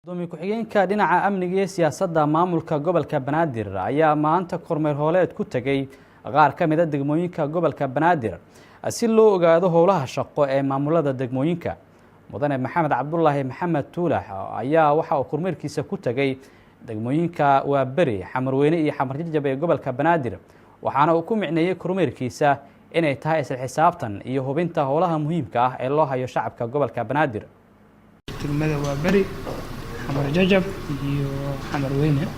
gudoomiye ku-xigeenka dhinaca amniga iyo siyaasadda maamulka gobolka Banaadir ayaa maanta kormeer hooleed ku tagay qaar ka mid ah degmooyinka gobolka Banaadir si loo ogaado howlaha shaqo ee maamulada degmooyinka. Mudane Maxamed Cabdullaahi Maxamed Tuulax ayaa waxa uu kormeerkiisa ku tagay degmooyinka Waaberi, Xamarweyne iyo Xamar Jajab ee gobolka Banaadir, waxaana uu ku micneeyay kormeerkiisa inay tahay isla xisaabtan iyo hubinta howlaha muhiimka ah ee loo hayo shacabka gobolka Banaadir. degmada Waaberi, Xamar Jajab iyo Xamarweyne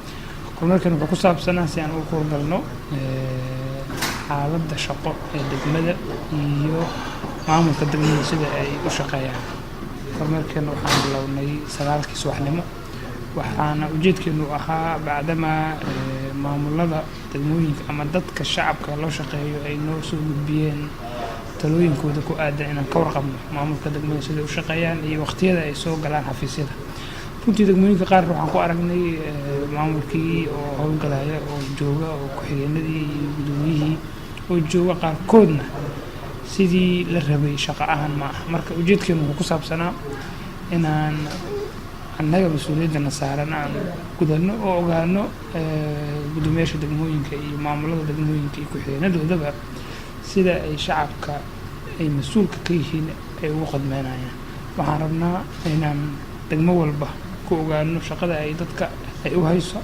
kormeerkan wuxuu ku saabsanaa si aan u korgalno xaaladda shaqo ee degmada iyo maamulka degmada sida ay u shaqeeyaan. kormeerkan waxaan bilownay 9 subaxnimo, waxaana ujeedkeenu ahaa bacdama maamulada degmooyinka ama dadka shacabka loo shaqeeyo ay noo soo gudbiyeen talooyinkooda ku aadan inaan ka warqabno maamulka degmada sida u shaqeeyaan iyo waqtiyada ay soo galaan xafiisyada. runtii degmooyinka qaar waxaan ku aragnay maamulkii oo howlgalaya oo jooga oo ku-xigeenadii iyo gudoomiyihii oo jooga qaarkoodna sidii la rabay shaqo ahaan ma aha. marka ujeedkeenu wuxuu ku saabsanaa inaan annaga mas-uuliyadana saaran aan gudano oo ogaano gudoomiyaasha degmooyinka iyo maamulada degmooyinka iyo ku-xigeenadoodaba sida ay shacabka ay mas-uulka ka yihiin ay ugu qadmeynayaan. waxaan rabnaa inaan degmo walba ku ogaano shaqada ay dadka ay u hayso,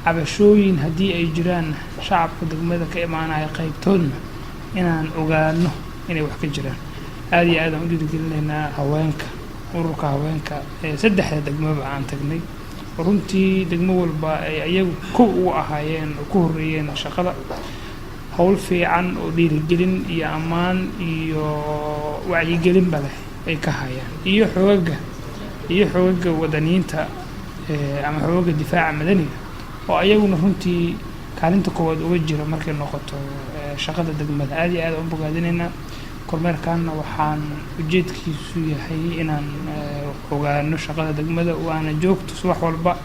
cabashooyin haddii ay jiraan shacabka degmada ka imaanaya qaybtoodna inaan ogaano inay wax ka jiraan. aad iyo aad aan u dhiirigelinaynaa haweenka, ururka haweenka ee 3 degmaba aan tagnay. runtii degmo walba ay ayagu kow ugu ahaayeen oo ku horeeyeen shaqada, hawl fiican oo dhiirigelin iyo ammaan iyo wacyigelin leh ay ka hayaan, iyo xoogaga wadaniinta ama xoogaga difaaca madaniga oo ayaguna runtii kaalinta koowaad uga jira markay noqoto shaqada degmada. aad iyo aad aan u bogaadinaynaa. kormeerkaana waxaan ujeedkiisu yahay inaan ogaano shaqada degmada waana joogto subax walba.